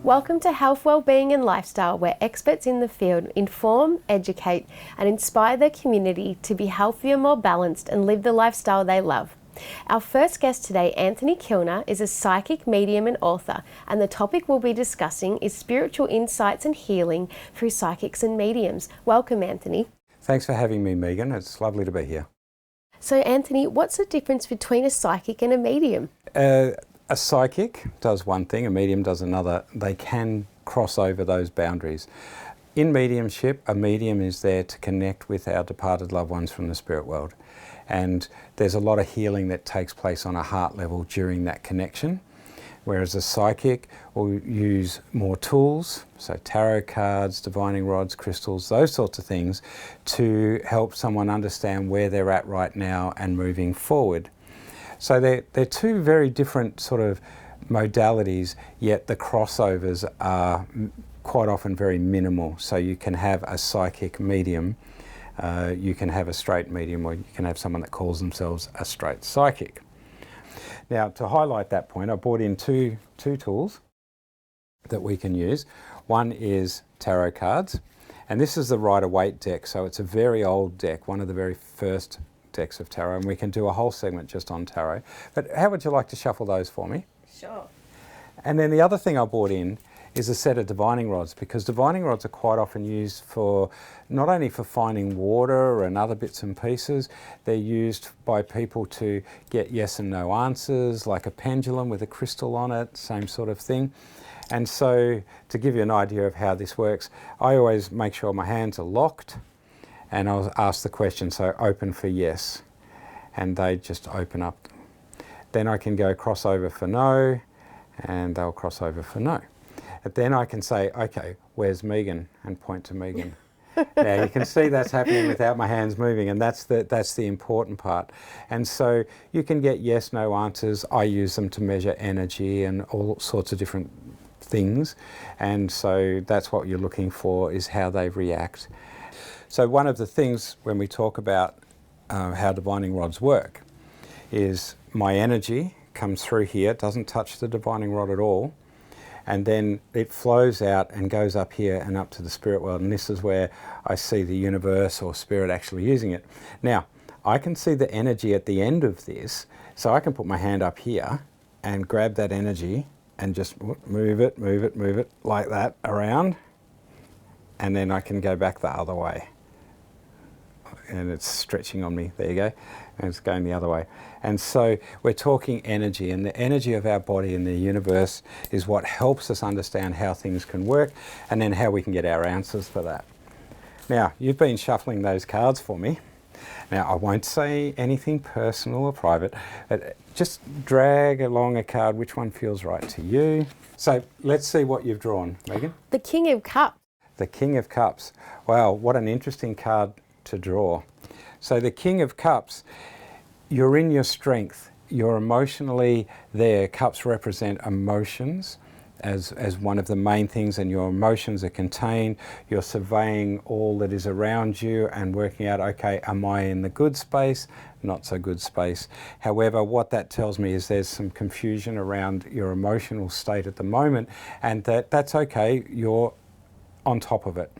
Welcome to Health, Wellbeing and Lifestyle, where experts in the field inform, educate and inspire their community to be healthier, more balanced and live the lifestyle they love. Our first guest today, Anthony Kilner, is a psychic, medium and author, and the topic we'll be discussing is spiritual insights and healing through psychics and mediums. Welcome, Anthony. Thanks for having me, Megan. It's lovely to be here. So, Anthony, what's the difference between a psychic and a medium? A psychic does one thing, a medium does another. They can cross over those boundaries. In mediumship, a medium is there to connect with our departed loved ones from the spirit world. And there's a lot of healing that takes place on a heart level during that connection. Whereas a psychic will use more tools, so tarot cards, divining rods, crystals, those sorts of things, to help someone understand where they're at right now and moving forward. So they're two very different sort of modalities, yet the crossovers are quite often very minimal. So you can have a psychic medium, you can have a straight medium, or you can have someone that calls themselves a straight psychic. Now, to highlight that point, I brought in two tools that we can use. One is tarot cards, and this is the Rider-Waite deck, so it's a very old deck, one of the very first decks of tarot, and we can do a whole segment just on tarot. But how would you like to shuffle those for me? Sure. And then the other thing I brought in is a set of divining rods, because divining rods are quite often used for not only for finding water and other bits and pieces, they're used by people to get yes and no answers, like a pendulum with a crystal on it, same sort of thing. And so to give you an idea of how this works, I always make sure my hands are locked and I'll ask the question, so open for yes, and they just open up. Then I can go crossover for no, and they'll cross over for no. And then I can say, okay, where's Megan? And point to Megan. Now you can see that's happening without my hands moving, and that's the important part. And so you can get yes, no answers. I use them to measure energy and all sorts of different things. And so that's what you're looking for, is how they react. So one of the things when we talk about how divining rods work is my energy comes through here, it doesn't touch the divining rod at all, and then it flows out and goes up here and up to the spirit world, and this is where I see the universe or spirit actually using it. Now, I can see the energy at the end of this, so I can put my hand up here and grab that energy and just move it like that around, and then I can go back the other way. And it's stretching on me, there you go, and it's going the other way. And so we're talking energy, and the energy of our body and the universe is what helps us understand how things can work and then how we can get our answers for that. Now, you've been shuffling those cards for me. Now, I won't say anything personal or private, but just drag along a card, which one feels right to you. So let's see what you've drawn, Megan. The King of Cups. The King of Cups. Wow, what an interesting card to draw. So the King of Cups, you're in your strength, you're emotionally there. Cups represent emotions as one of the main things, and your emotions are contained. You're surveying all that is around you and working out, okay, am I in the good space, not so good space? However, what that tells me is there's some confusion around your emotional state at the moment, and that's okay, you're on top of it.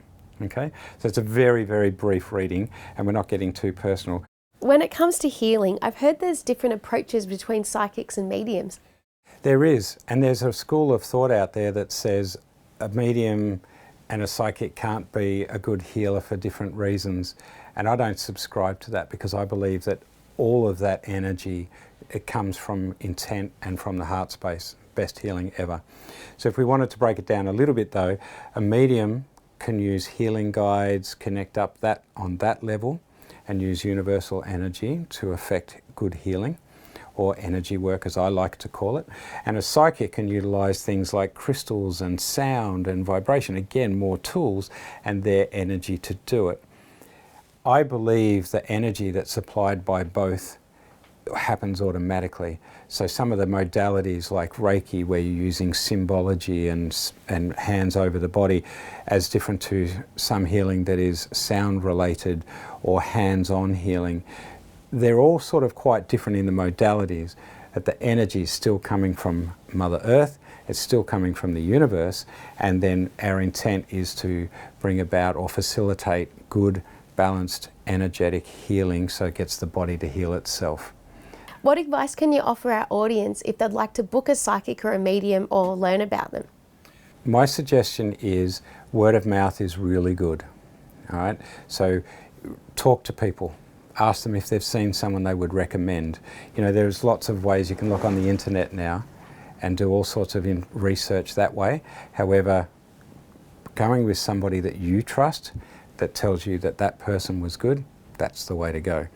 Okay, so it's a very, very brief reading, and we're not getting too personal. When it comes to healing, I've heard there's different approaches between psychics and mediums. There is, and there's a school of thought out there that says a medium and a psychic can't be a good healer for different reasons, and I don't subscribe to that, because I believe that all of that energy, it comes from intent and from the heart space. Best healing ever. So if we wanted to break it down a little bit though, a medium can use healing guides, connect up that on that level, and use universal energy to affect good healing, or energy work as I like to call it. And a psychic can utilize things like crystals and sound and vibration, again more tools, and their energy to do it. I believe the energy that's supplied by both happens automatically. So some of the modalities like Reiki, where you're using symbology and hands over the body, as different to some healing that is sound related or hands-on healing, they're all sort of quite different in the modalities, but the energy is still coming from Mother Earth. It's still coming from the universe, and then our intent is to bring about or facilitate good, balanced, energetic healing so it gets the body to heal itself. What advice can you offer our audience if they'd like to book a psychic or a medium or learn about them? My suggestion is word of mouth is really good. All right, so talk to people. Ask them if they've seen someone they would recommend. You know, there's lots of ways you can look on the internet now and do all sorts of research that way. However, going with somebody that you trust, that tells you that that person was good, that's the way to go.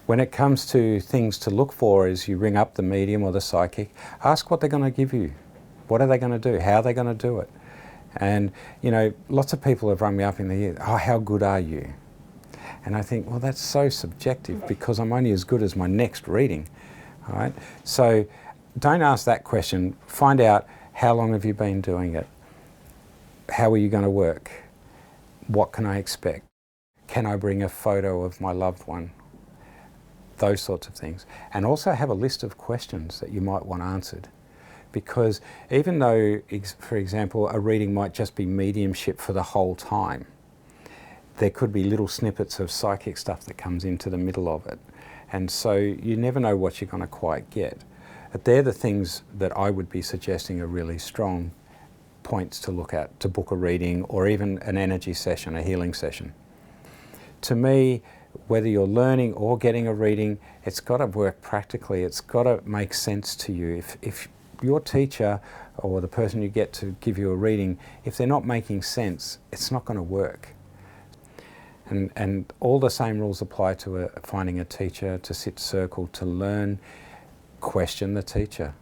When it comes to things to look for, is you ring up the medium or the psychic, ask what they're going to give you. What are they going to do? How are they going to do it? And, you know, lots of people have rung me up in the year, oh, how good are you? And I think, well, that's so subjective because I'm only as good as my next reading, all right? So don't ask that question. Find out, how long have you been doing it? How are you going to work? What can I expect? Can I bring a photo of my loved one? Those sorts of things. And also have a list of questions that you might want answered. Because even though, for example, a reading might just be mediumship for the whole time, there could be little snippets of psychic stuff that comes into the middle of it. And so you never know what you're going to quite get. But they're the things that I would be suggesting are really strong points to look at, to book a reading or even an energy session, a healing session. To me, whether you're learning or getting a reading, it's got to work practically. It's got to make sense to you. If your teacher or the person you get to give you a reading, if they're not making sense, it's not going to work. And all the same rules apply to finding a teacher, to sit circle, to learn. Question the teacher.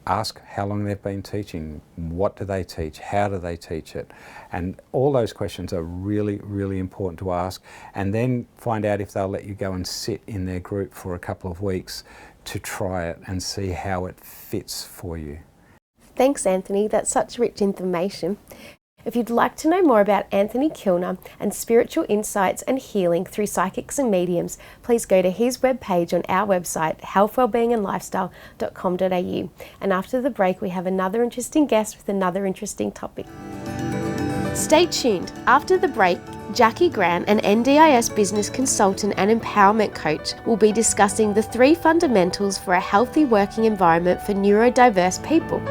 Ask how long they've been teaching, what do they teach, how do they teach it? And all those questions are really, really important to ask. And then find out if they'll let you go and sit in their group for a couple of weeks to try it and see how it fits for you. Thanks, Anthony. That's such rich information. If you'd like to know more about Anthony Kilner and spiritual insights and healing through psychics and mediums, please go to his webpage on our website, healthwellbeingandlifestyle.com.au. And after the break, we have another interesting guest with another interesting topic. Stay tuned. After the break, Jacqui Grant, an NDIS business consultant and empowerment coach, will be discussing the 3 fundamentals for a healthy working environment for neurodiverse people.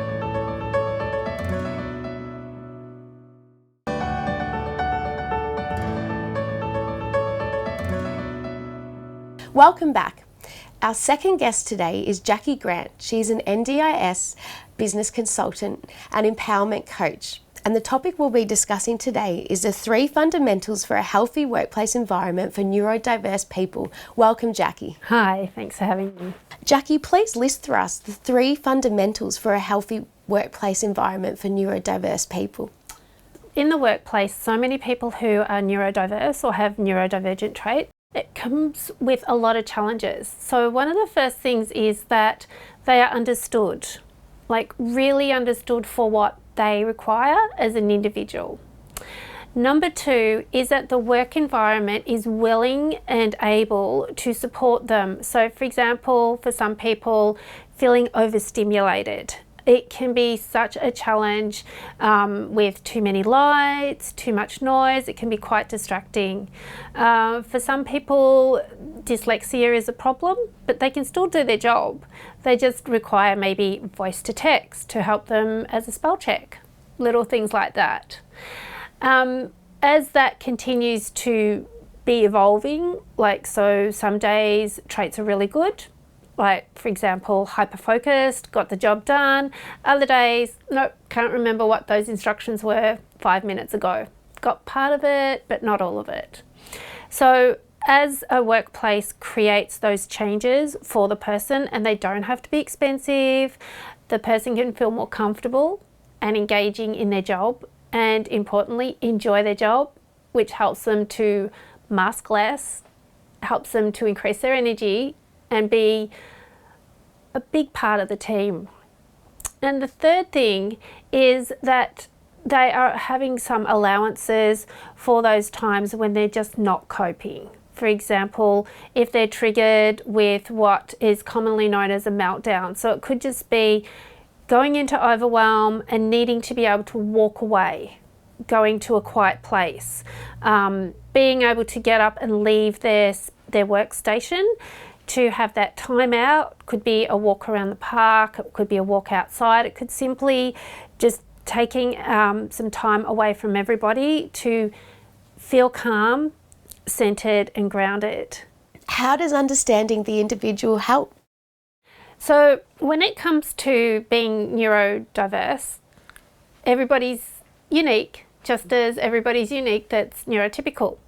Welcome back. Our second guest today is Jacqui Grant. She's an NDIS business consultant and empowerment coach. And the topic we'll be discussing today is the 3 fundamentals for a healthy workplace environment for neurodiverse people. Welcome, Jacqui. Hi, thanks for having me. Jacqui, please list for us the 3 fundamentals for a healthy workplace environment for neurodiverse people. In the workplace, so many people who are neurodiverse or have neurodivergent traits, it comes with a lot of challenges. So one of the first things is that they are understood, like really understood for what they require as an individual. Number 2 is that the work environment is willing and able to support them. So for example, for some people, feeling overstimulated. It can be such a challenge with too many lights, too much noise. It can be quite distracting. For some people, dyslexia is a problem, but they can still do their job. They just require maybe voice to text to help them as a spell check, little things like that. As that continues to be evolving, like so some days traits are really good, like for example, hyper-focused, got the job done. Other days, nope, can't remember what those instructions were 5 minutes ago. Got part of it, but not all of it. So as a workplace creates those changes for the person, and they don't have to be expensive, the person can feel more comfortable and engaging in their job, and importantly, enjoy their job, which helps them to mask less, helps them to increase their energy and be a big part of the team. And the third thing is that they are having some allowances for those times when they're just not coping. For example, if they're triggered with what is commonly known as a meltdown. So it could just be going into overwhelm and needing to be able to walk away, going to a quiet place, being able to get up and leave their workstation to have that time out. Could be a walk around the park, it could be a walk outside, it could simply just taking some time away from everybody to feel calm, centered and grounded. How does understanding the individual help? So when it comes to being neurodiverse, everybody's unique, just as everybody's unique that's neurotypical.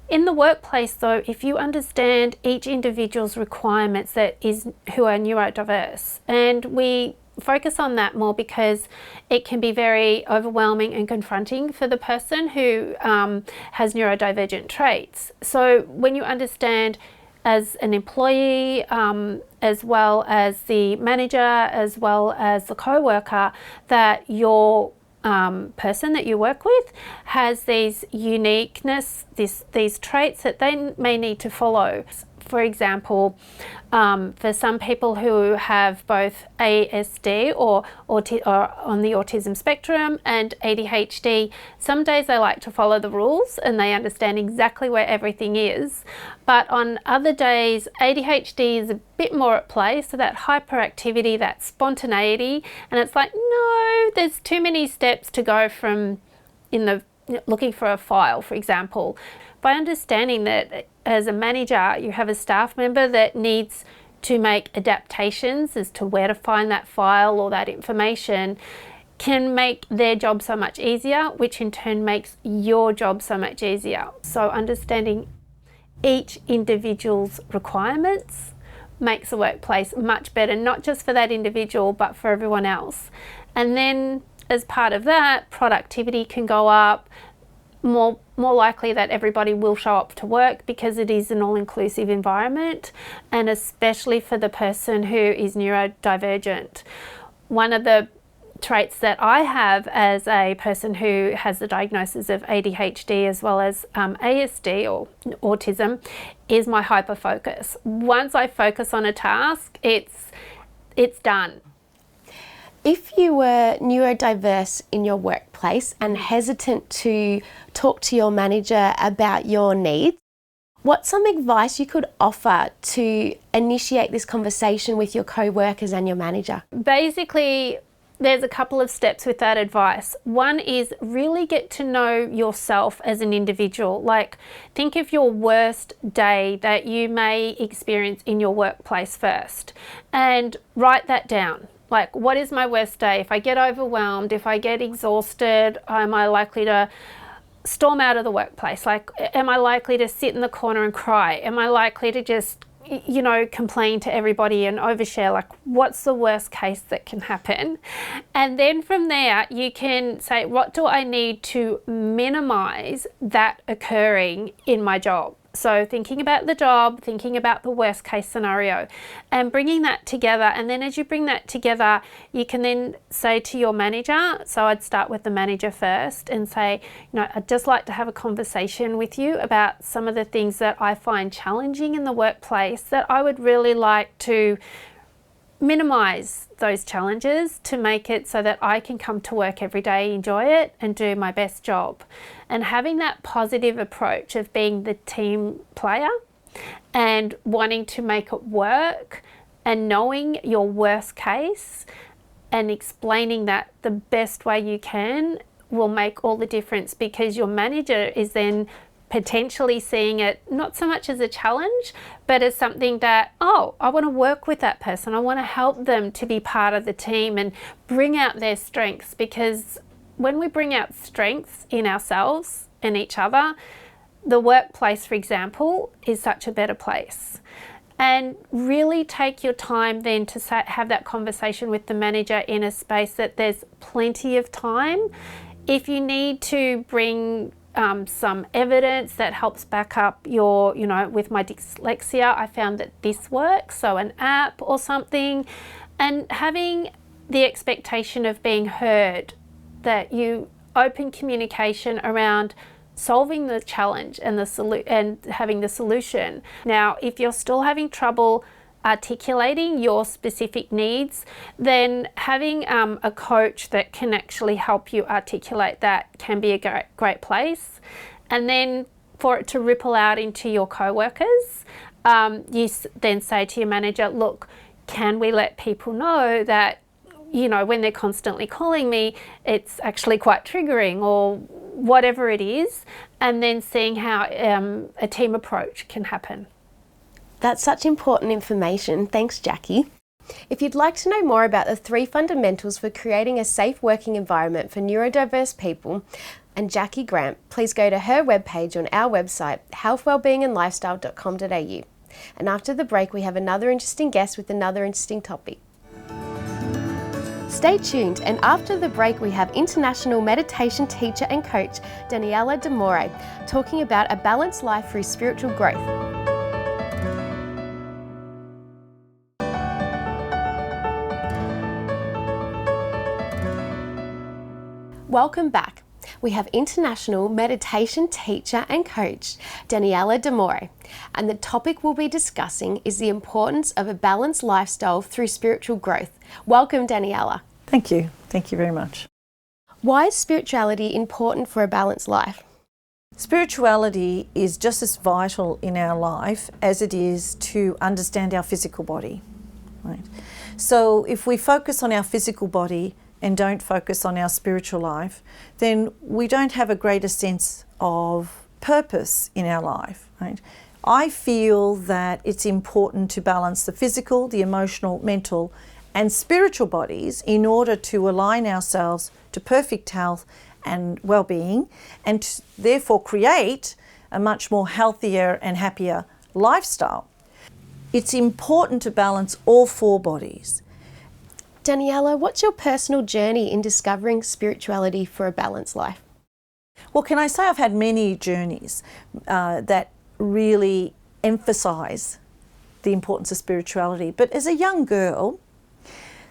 In the workplace though, if you understand each individual's requirements who are neurodiverse, and we focus on that more because it can be very overwhelming and confronting for the person who has neurodivergent traits. So when you understand as an employee, as well as the manager, as well as the co-worker, that your person that you work with has these uniqueness, these traits that they may need to follow. For example, for some people who have both ASD or on the autism spectrum and ADHD, some days they like to follow the rules and they understand exactly where everything is. But on other days, ADHD is a bit more at play, so that hyperactivity, that spontaneity, and it's like, no, there's too many steps to go from looking for a file, for example. By understanding that as a manager, you have a staff member that needs to make adaptations as to where to find that file or that information, can make their job so much easier, which in turn makes your job so much easier. So understanding each individual's requirements makes the workplace much better, not just for that individual, but for everyone else. And then as part of that, productivity can go up, more likely that everybody will show up to work because it is an all-inclusive environment, and especially for the person who is neurodivergent. One of the traits that I have as a person who has the diagnosis of ADHD as well as ASD or autism is my hyperfocus. Once I focus on a task, it's done. If you were neurodiverse in your workplace and hesitant to talk to your manager about your needs, what's some advice you could offer to initiate this conversation with your co-workers and your manager? Basically, there's a couple of steps with that advice. One is really get to know yourself as an individual. Like, think of your worst day that you may experience in your workplace first and write that down. Like, what is my worst day? If I get overwhelmed, if I get exhausted, am I likely to storm out of the workplace? Like, am I likely to sit in the corner and cry? Am I likely to just, complain to everybody and overshare? Like, what's the worst case that can happen? And then from there, you can say, what do I need to minimize that occurring in my job? So thinking about the job, thinking about the worst case scenario and bringing that together. And then as you bring that together, you can then say to your manager, so I'd start with the manager first and say, I'd just like to have a conversation with you about some of the things that I find challenging in the workplace that I would really like to minimize those challenges to make it so that I can come to work every day, enjoy it and do my best job. And having that positive approach of being the team player and wanting to make it work and knowing your worst case and explaining that the best way you can will make all the difference, because your manager is then potentially seeing it not so much as a challenge, but as something that, I want to work with that person. I want to help them to be part of the team and bring out their strengths, because when we bring out strengths in ourselves and each other, the workplace, for example, is such a better place. And really take your time then to have that conversation with the manager in a space that there's plenty of time. If you need to bring some evidence that helps back up your, with my dyslexia, I found that this works, so an app or something, and having the expectation of being heard, that you open communication around solving the challenge and and having the solution. Now, if you're still having trouble articulating your specific needs, then having a coach that can actually help you articulate that can be a great place. And then for it to ripple out into your co-workers, you then say to your manager, look, can we let people know that, you know, when they're constantly calling me, it's actually quite triggering, or whatever it is, and then seeing how a team approach can happen. That's such important information. Thanks, Jacqui. If you'd like to know more about the 3 fundamentals for creating a safe working environment for neurodiverse people and Jacqui Grant, please go to her webpage on our website, healthwellbeingandlifestyle.com.au. And after the break, we have another interesting guest with another interesting topic. Stay tuned, and after the break we have international meditation teacher and coach Daniella D'Amore talking about a balanced life through spiritual growth. Welcome back. We have international meditation teacher and coach Daniella D'Amore, and the topic we'll be discussing is the importance of a balanced lifestyle through spiritual growth. Welcome, Daniella. Thank you. Thank you very much. Why is spirituality important for a balanced life? Spirituality is just as vital in our life as it is to understand our physical body. Right? So if we focus on our physical body and don't focus on our spiritual life, then we don't have a greater sense of purpose in our life. Right? I feel that it's important to balance the physical, the emotional, mental, and spiritual bodies in order to align ourselves to perfect health and well-being, and therefore create a much more healthier and happier lifestyle. It's important to balance all 4 bodies. Daniella, what's your personal journey in discovering spirituality for a balanced life? Well, can I say I've had many journeys that really emphasize the importance of spirituality. But as a young girl,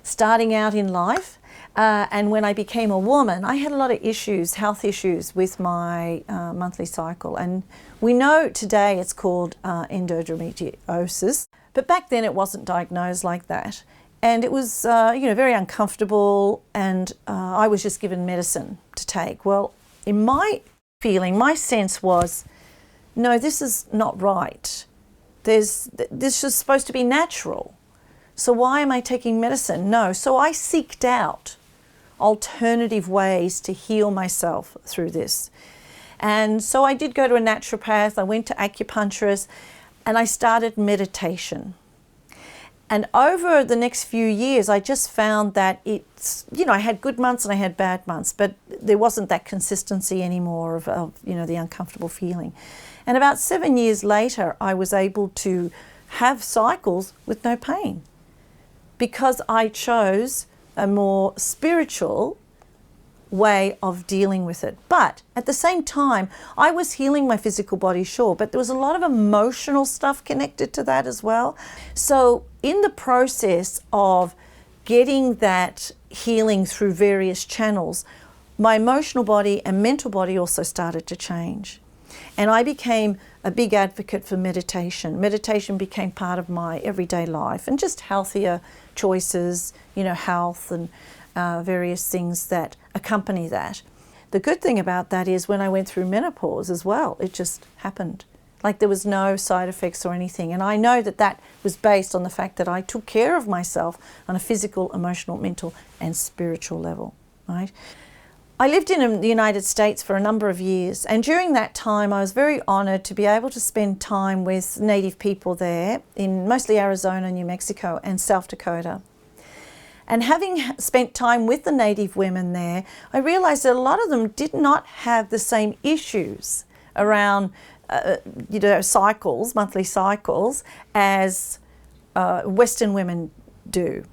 starting out in life, and when I became a woman, I had a lot of issues, health issues with my monthly cycle. And we know today it's called endometriosis, but back then it wasn't diagnosed like that. And it was, very uncomfortable, and I was just given medicine to take. Well, in my feeling, my sense was, no, this is not right. This is supposed to be natural. So why am I taking medicine? No. So I seeked out alternative ways to heal myself through this. And so I did go to a naturopath, I went to acupuncturist, and I started meditation. And over the next few years, I just found that it's, I had good months and I had bad months, but there wasn't that consistency anymore of the uncomfortable feeling. And about 7 years later, I was able to have cycles with no pain because I chose a more spiritual way of dealing with it. But at the same time, I was healing my physical body, sure, but there was a lot of emotional stuff connected to that as well. So in the process of getting that healing through various channels, my emotional body and mental body also started to change. And I became a big advocate for meditation. Meditation became part of my everyday life, and just healthier choices, health and various things that accompany that. The good thing about that is when I went through menopause as well, it just happened. Like there was no side effects or anything. And I know that that was based on the fact that I took care of myself on a physical, emotional, mental and spiritual level, right? I lived in the United States for a number of years, and during that time I was very honoured to be able to spend time with Native people there in mostly Arizona, New Mexico and South Dakota. And having spent time with the Native women there, I realised that a lot of them did not have the same issues around cycles, monthly cycles, as Western women do.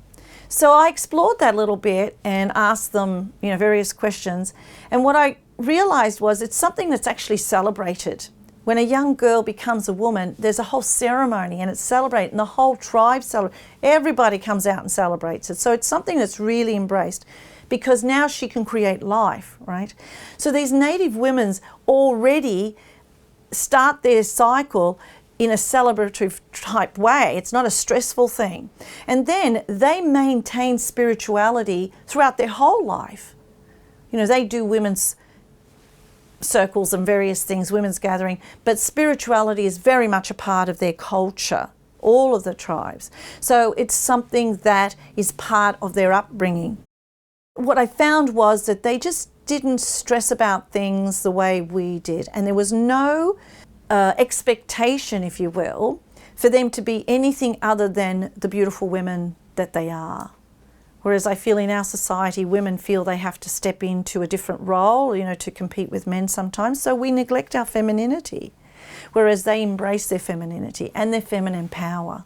So I explored that a little bit and asked them, various questions. And what I realized was it's something that's actually celebrated. When a young girl becomes a woman, there's a whole ceremony and it's celebrated, and the whole tribe celebrates. Everybody comes out and celebrates it. So it's something that's really embraced because now she can create life, right? So these Native women already start their cycle in a celebratory type way. It's not a stressful thing. And then they maintain spirituality throughout their whole life. You know, they do women's circles and various things, women's gathering, but spirituality is very much a part of their culture, all of the tribes. So it's something that is part of their upbringing. What I found was that they just didn't stress about things the way we did, and there was no expectation, if you will, for them to be anything other than the beautiful women that they are. Whereas I feel in our society, women feel they have to step into a different role, you know, to compete with men sometimes. So we neglect our femininity, whereas they embrace their femininity and their feminine power.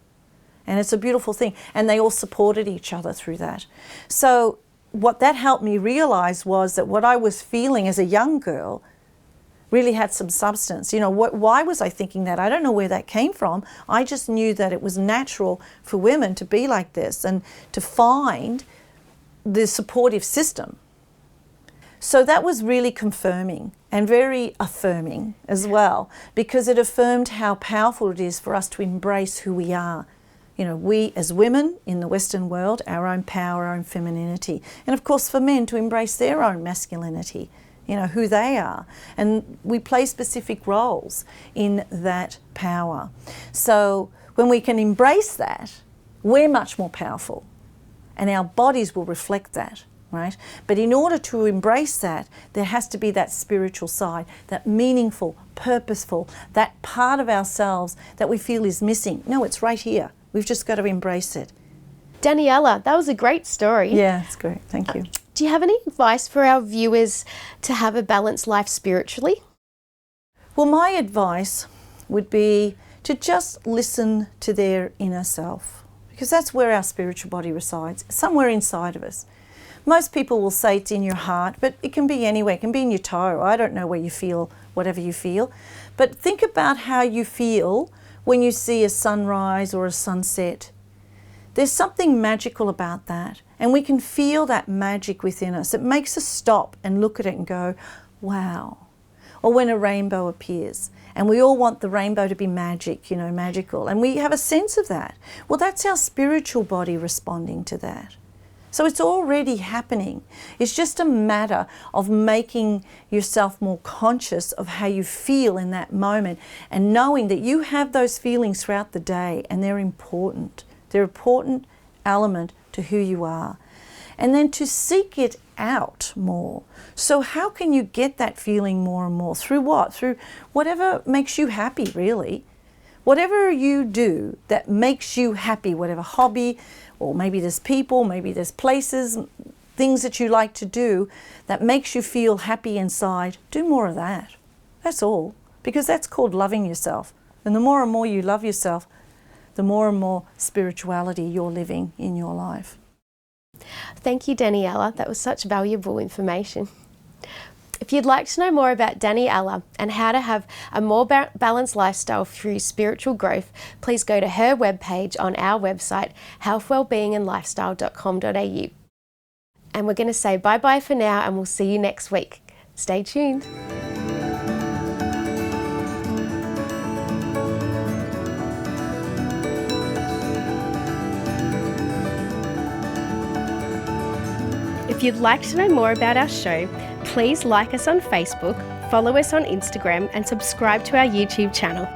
And it's a beautiful thing. And they all supported each other through that. So what that helped me realize was that what I was feeling as a young girl really had some substance. You know, why was I thinking that? I don't know where that came from. I just knew that it was natural for women to be like this and to find the supportive system. So that was really confirming and very affirming as well, because it affirmed how powerful it is for us to embrace who we are. You know, we as women in the Western world, our own power, our own femininity. And of course for men to embrace their own masculinity, you know, who they are. And we play specific roles in that power. So when we can embrace that, we're much more powerful. And our bodies will reflect that, right? But in order to embrace that, there has to be that spiritual side, that meaningful, purposeful, that part of ourselves that we feel is missing. No, it's right here. We've just got to embrace it. Daniella, that was a great story. Yeah, it's great. Thank you. Do you have any advice for our viewers to have a balanced life spiritually? Well, my advice would be to just listen to their inner self, because that's where our spiritual body resides, somewhere inside of us. Most people will say it's in your heart, but it can be anywhere. It can be in your toe. I don't know where you feel, whatever you feel. But think about how you feel when you see a sunrise or a sunset. There's something magical about that, and we can feel that magic within us. It makes us stop and look at it and go, wow. Or when a rainbow appears, and we all want the rainbow to be magic, you know, magical, and we have a sense of that. Well, that's our spiritual body responding to that. So it's already happening. It's just a matter of making yourself more conscious of how you feel in that moment and knowing that you have those feelings throughout the day and they're important. They're an important element to who you are. And then to seek it out more. So how can you get that feeling more and more? Through what? Through whatever makes you happy, really. Whatever you do that makes you happy, whatever hobby, or maybe there's people, maybe there's places, things that you like to do that makes you feel happy inside, do more of that. That's all. Because that's called loving yourself. And the more and more you love yourself, the more and more spirituality you're living in your life. Thank you, Daniella. That was such valuable information. If you'd like to know more about Daniella and how to have a more balanced lifestyle through spiritual growth, please go to her webpage on our website, healthwellbeingandlifestyle.com.au. And we're going to say bye-bye for now, and we'll see you next week. Stay tuned. If you'd like to know more about our show, please like us on Facebook, follow us on Instagram, and subscribe to our YouTube channel.